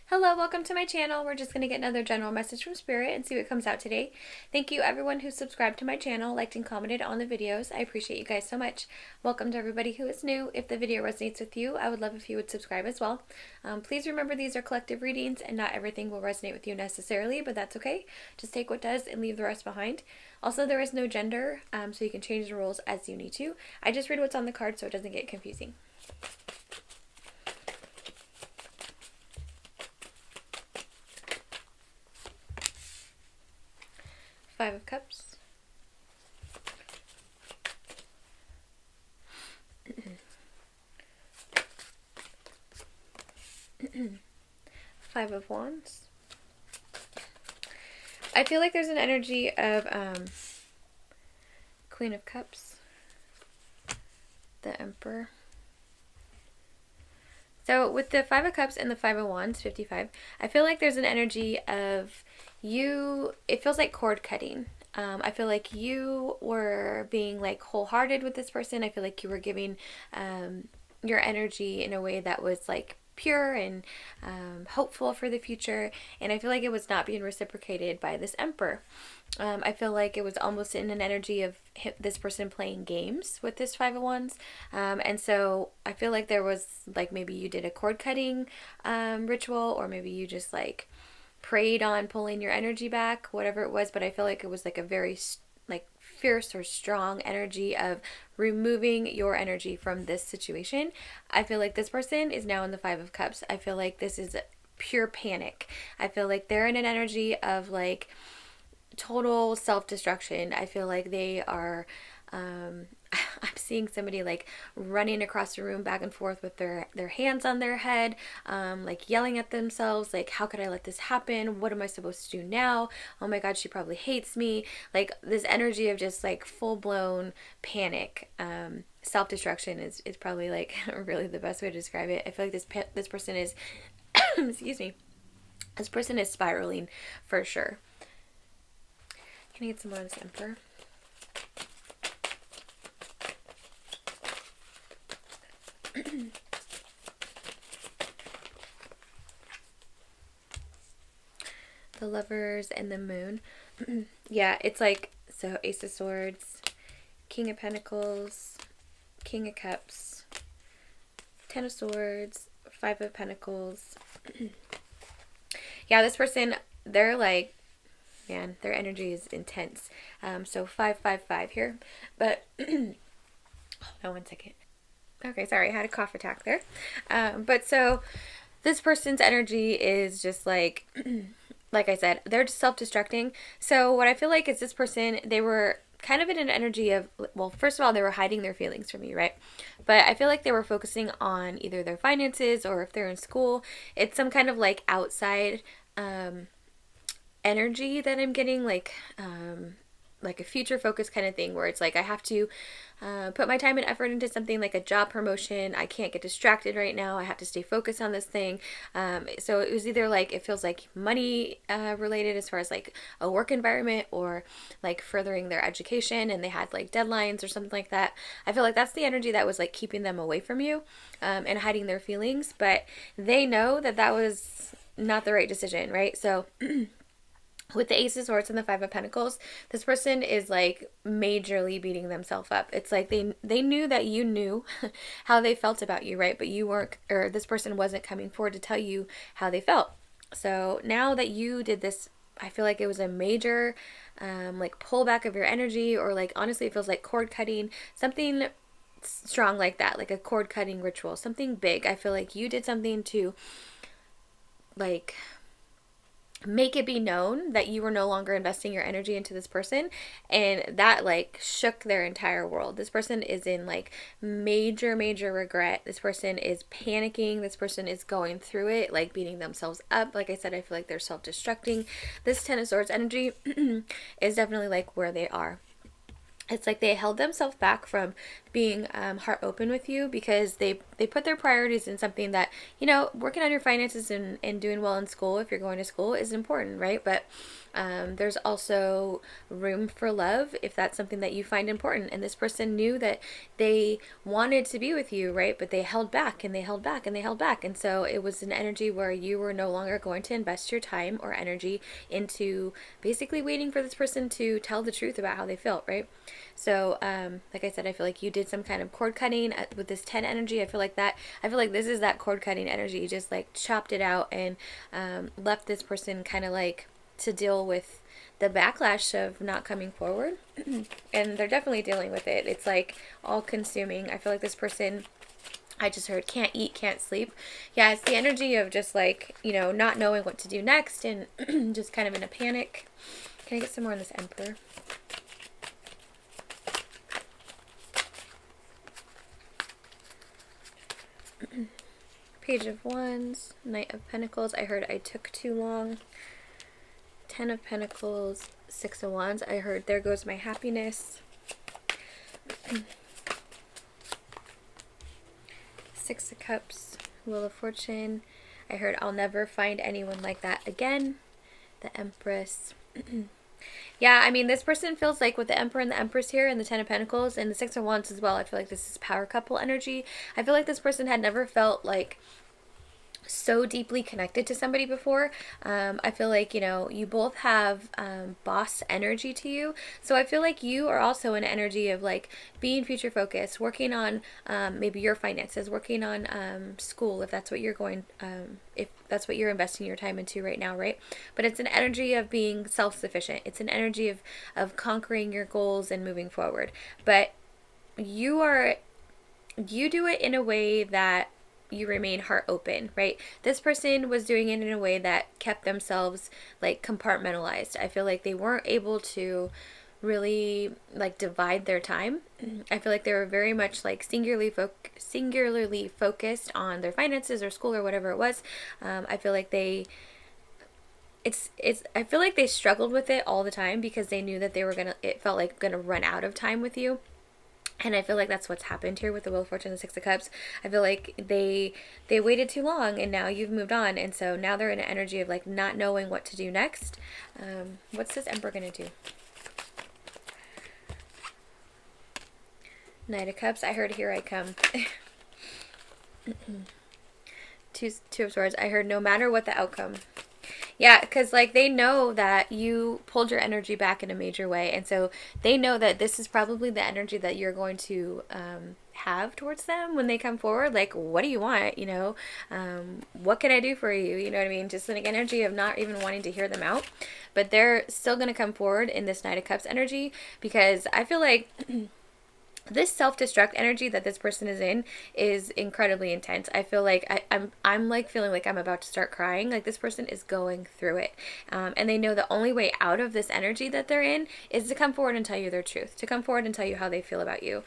Hello, welcome to my channel. We're just going to get another general message from Spirit and see what comes out today. Thank you everyone who subscribed to my channel, liked and commented on the videos. I appreciate you guys so much. Welcome to everybody who is new. If the video resonates with you, I would love if you would subscribe as well. Please remember these are collective readings and not everything will resonate with you necessarily, but that's okay. Just take what does and leave the rest behind. Also, there is no gender, so you can change the rules as you need to. I just read what's on the card so it doesn't get confusing. Five of Cups. Five of Wands. I feel like there's an energy of Queen of Cups. The Emperor. So with the Five of Cups and the Five of Wands, 55, I feel like there's an energy of you, it feels like cord cutting. I feel like you were being like wholehearted with this person. I feel like you were giving your energy in a way that was like pure and hopeful for the future, and I feel like it was not being reciprocated by this Emperor. I feel like it was almost in an energy of this person playing games with this Five of Wands, and so I feel like there was like maybe you did a cord cutting ritual, or maybe you just like prayed on pulling your energy back, whatever it was, but I feel like it was like a very like fierce or strong energy of removing your energy from this situation. I feel like this person is now in the Five of Cups. I feel like this is pure panic. I feel like they're in an energy of like total self-destruction. I feel like they are I'm seeing somebody like running across the room back and forth with their hands on their head, like yelling at themselves, like, how could I let this happen? What am I supposed to do now? Oh my God, she probably hates me. Like this energy of just like full-blown panic. Self-destruction is probably like really the best way to describe it. I feel like this person is excuse me, this person is spiraling for sure. Can I get some more of this Emperor? The Lovers and the Moon. Yeah, it's like, so Ace of Swords, King of Pentacles, King of Cups, Ten of Swords, Five of Pentacles. Yeah, this person, they're like, man, their energy is intense. So 555 here, but hold on one second. Okay, sorry, I had a cough attack there. But so this person's energy is just like, like I said, they're just self-destructing. So what I feel like is this person, they were kind of in an energy of, well, first of all, they were hiding their feelings from you, right? But I feel like they were focusing on either their finances, or if they're in school, it's some kind of like outside energy that I'm getting, like a future focus kind of thing, where it's like I have to put my time and effort into something like a job promotion. I can't get distracted right now. I have to stay focused on this thing. So it was either like, it feels like money related as far as like a work environment, or like furthering their education, and they had like deadlines or something like that. I feel like that's the energy that was like keeping them away from you and hiding their feelings, but they know that that was not the right decision, right? So with the Ace of Swords and the Five of Pentacles, this person is like majorly beating themselves up. It's like they knew that you knew how they felt about you, right? But you weren't, or this person wasn't coming forward to tell you how they felt. So now that you did this, I feel like it was a major like pullback of your energy, or like honestly it feels like cord cutting, something strong like that, like a cord cutting ritual, something big. I feel like you did something to like make it be known that you were no longer investing your energy into this person, and that like shook their entire world. This person is in like major regret. This person is panicking. This person is going through it, like beating themselves up. Like I said, I feel like they're self-destructing. This Ten of Swords energy is definitely like where they are. It's like they held themselves back from being heart open with you, because they they put their priorities in something that, you know, working on your finances and doing well in school, if you're going to school, is important, right? But there's also room for love if that's something that you find important. And this person knew that they wanted to be with you, right? But they held back and they held back and they held back. And so it was an energy where you were no longer going to invest your time or energy into basically waiting for this person to tell the truth about how they felt, right? So, like I said, I feel like you did some kind of cord cutting with this 10 energy. I feel like this is that cord cutting energy. You just like chopped it out and left this person kind of like to deal with the backlash of not coming forward. And they're definitely dealing with it. It's like all consuming. I feel like this person, I just heard, can't eat, can't sleep. Yeah, it's the energy of just like, you know, not knowing what to do next and just kind of in a panic. Can I get some more on this Emperor? Page of Wands, Knight of Pentacles. I heard I took too long. 10 of Pentacles, 6 of Wands. I heard there goes my happiness. 6 of Cups, Wheel of Fortune. I heard I'll never find anyone like that again. The Empress. Yeah, I mean, this person feels like with the Emperor and the Empress here and the 10 of Pentacles and the 6 of Wands as well, I feel like this is power couple energy. I feel like this person had never felt like so deeply connected to somebody before. I feel like, you know, you both have boss energy to you. So I feel like you are also an energy of like being future focused, working on maybe your finances, working on school if that's what you're going, if that's what you're investing your time into right now, right? But it's an energy of being self-sufficient. It's an energy of conquering your goals and moving forward. But you do it in a way that you remain heart open, right? This person was doing it in a way that kept themselves like compartmentalized. I feel like they weren't able to really like divide their time. I feel like they were very much like singularly focused on their finances or school or whatever it was. I feel like I feel like they struggled with it all the time because they knew that it felt like gonna run out of time with you. And I feel like that's what's happened here with the Wheel of Fortune and the 6 of Cups. I feel like they waited too long and now you've moved on. And so now they're in an energy of like not knowing what to do next. What's this Emperor going to do? Knight of Cups. I heard here I come. Two of Swords. I heard no matter what the outcome. Yeah, because like they know that you pulled your energy back in a major way, and so they know that this is probably the energy that you're going to have towards them when they come forward. Like, what do you want? You know, what can I do for you? You know what I mean? Just like energy of not even wanting to hear them out, but they're still going to come forward in this Knight of Cups energy because I feel like this self-destruct energy that this person is in is incredibly intense. I feel like I'm like feeling like I'm about to start crying. Like this person is going through it. And they know the only way out of this energy that they're in is to come forward and tell you their truth, to come forward and tell you how they feel about you.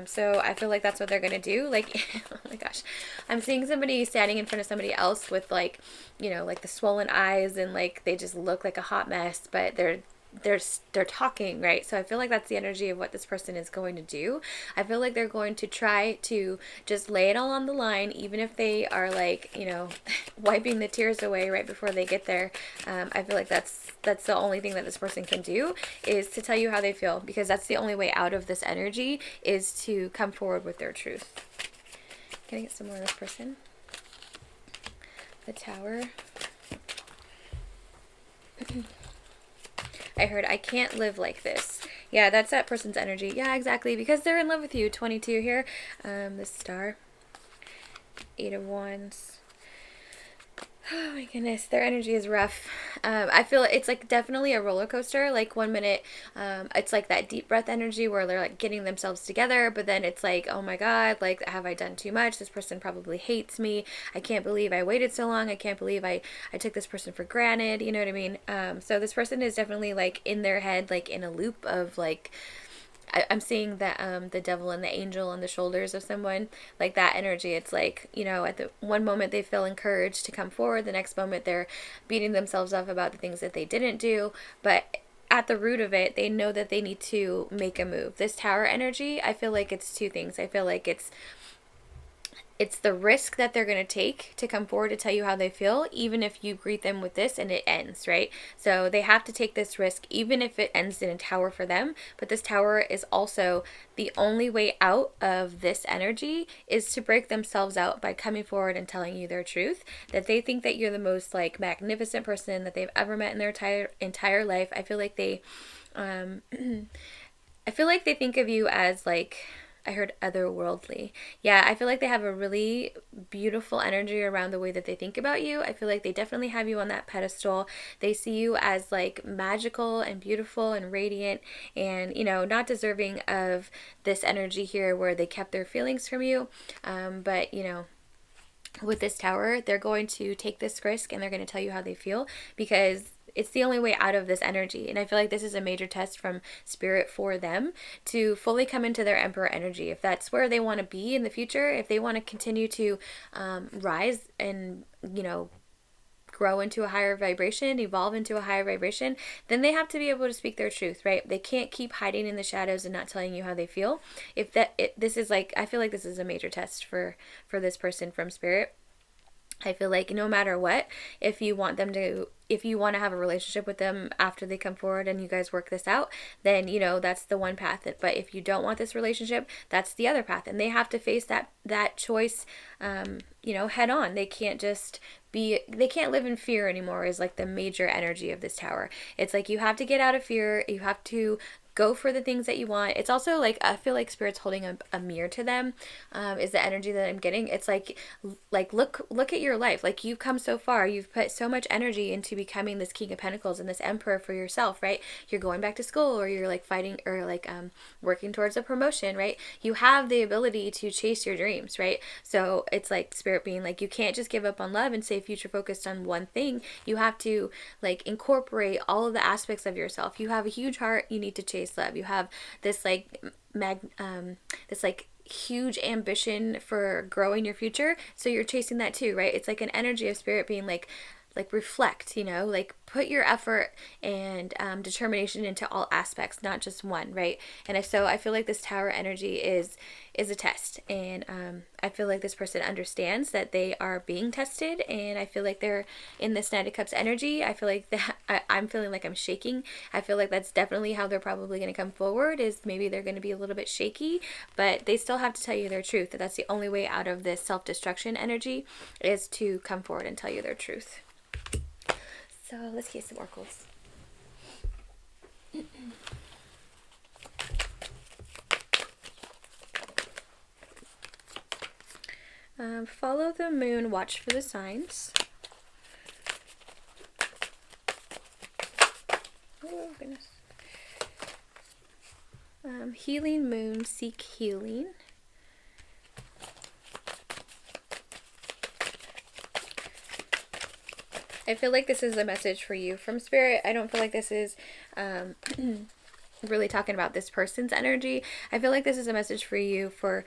So I feel like that's what they're going to do. Like, oh my gosh, I'm seeing somebody standing in front of somebody else with like, you know, like the swollen eyes and like they just look like a hot mess, but they're talking, right? So I feel like that's the energy of what this person is going to do. I feel like they're going to try to just lay it all on the line, even if they are like, you know, wiping the tears away right before they get there. I feel like that's the only thing that this person can do is to tell you how they feel, because that's the only way out of this energy is to come forward with their truth. Can I get some more of this person? The Tower. I heard I can't live like this. Yeah, that's that person's energy. Yeah, exactly. Because they're in love with you. 22 here. The Star. 8 of Wands. Oh my goodness, their energy is rough. I feel it's like definitely a roller coaster. Like 1 minute, it's like that deep breath energy where they're like getting themselves together, but then it's like, oh my God, like have I done too much? This person probably hates me. I can't believe I waited so long. I can't believe I took this person for granted. You know what I mean? So this person is definitely like in their head, like in a loop of like, I'm seeing that the devil and the angel on the shoulders of someone, like that energy. It's like, you know, at the one moment they feel encouraged to come forward, the next moment they're beating themselves up about the things that they didn't do, but at the root of it, they know that they need to make a move. This Tower energy, I feel like it's two things. I feel like it's the risk that they're going to take to come forward to tell you how they feel, even if you greet them with this and it ends, right? So they have to take this risk, even if it ends in a tower for them. But this tower is also the only way out of this energy is to break themselves out by coming forward and telling you their truth. That they think that you're the most like magnificent person that they've ever met in their entire life. I feel like they, I feel like they think of you as like, I heard otherworldly. Yeah, I feel like they have a really beautiful energy around the way that they think about you. I feel like they definitely have you on that pedestal. They see you as like magical and beautiful and radiant and, not deserving of this energy here where they kept their feelings from you. But, with this tower, they're going to take this risk and they're going to tell you how they feel because it's the only way out of this energy. And I feel like this is a major test from spirit for them to fully come into their emperor energy. If that's where they want to be in the future, if they want to continue to rise and, grow into a higher vibration, evolve into a higher vibration, then they have to be able to speak their truth, right? They can't keep hiding in the shadows and not telling you how they feel. If this is like, I feel like this is a major test for this person from spirit. I feel like no matter what, if you want to have a relationship with them after they come forward and you guys work this out, then, that's the one path. But if you don't want this relationship, that's the other path. And they have to face that choice, head on. They can't they can't live in fear anymore is like the major energy of this tower. It's like you have to get out of fear. You have to go for the things that you want. It's also like, I feel like spirit's holding a mirror to them, is the energy that I'm getting. It's like look at your life. Like you've come so far. You've put so much energy into becoming this King of Pentacles and this Emperor for yourself, right? You're going back to school or you're like fighting or like working towards a promotion, right? You have the ability to chase your dreams, right? So it's like spirit being like, you can't just give up on love and say future focused on one thing. You have to like incorporate all of the aspects of yourself. You have a huge heart. You need to chase love. You have this like this like huge ambition for growing your future, so you're chasing that too, right? It's like an energy of spirit being like reflect, like put your effort and determination into all aspects, not just one, right? And I feel like this tower energy is a test, and I feel like this person understands that they are being tested, and I feel like they're in this Knight of Cups energy. I feel like that I'm feeling like I'm shaking. I feel like that's definitely how they're probably going to come forward, is maybe they're going to be a little bit shaky, but they still have to tell you their truth. That's the only way out of this self-destruction energy, is to come forward and tell you their truth. So let's get some oracles. Follow the moon, watch for the signs. Oh, goodness. Healing moon, seek healing. I feel like this is a message for you from spirit. I don't feel like this is really talking about this person's energy. I feel like this is a message for you for,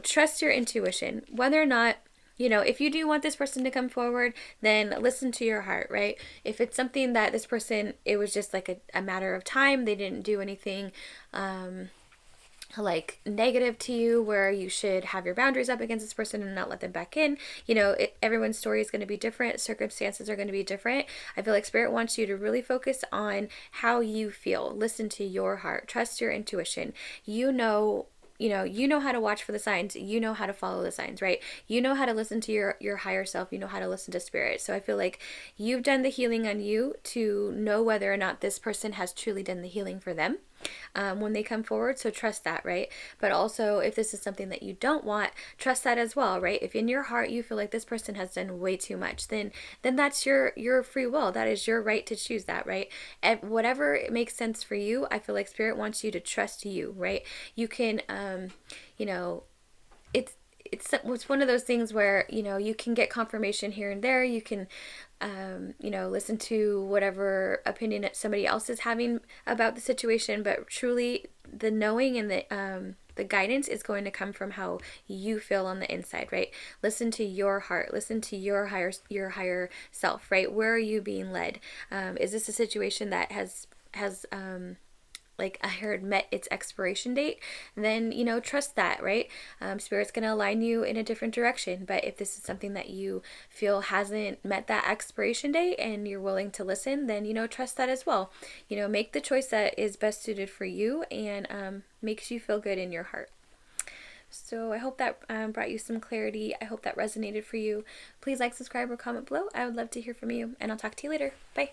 trust your intuition. Whether or not, if you do want this person to come forward, then listen to your heart, right? If it's something that this person, it was just like a matter of time, they didn't do anything like negative to you where you should have your boundaries up against this person and not let them back in. Everyone's story is going to be different. Circumstances are going to be different. I feel like spirit wants you to really focus on how you feel. Listen to your heart. Trust your intuition. You know how to watch for the signs. You know how to follow the signs, right? You know how to listen to your higher self. You know how to listen to spirit. So I feel like you've done the healing on you to know whether or not this person has truly done the healing for them when they come forward. So trust that, right? But also, if this is something that you don't want, trust that as well, right? If in your heart you feel like this person has done way too much, then that's your free will. That is your right to choose that, right? And whatever makes sense for you, I feel like spirit wants you to trust you, right? You can, it's one of those things where, you can get confirmation here and there. You can, listen to whatever opinion that somebody else is having about the situation, but truly the knowing and the guidance is going to come from how you feel on the inside, right? Listen to your heart. Listen to your higher self, right? Where are you being led? Is this a situation that has like I heard met its expiration date, then, you know, trust that, right? Spirit's going to align you in a different direction. But if this is something that you feel hasn't met that expiration date and you're willing to listen, then, you know, trust that as well. You know, make the choice that is best suited for you and makes you feel good in your heart. So I hope that brought you some clarity. I hope that resonated for you. Please like, subscribe, or comment below. I would love to hear from you, and I'll talk to you later. Bye.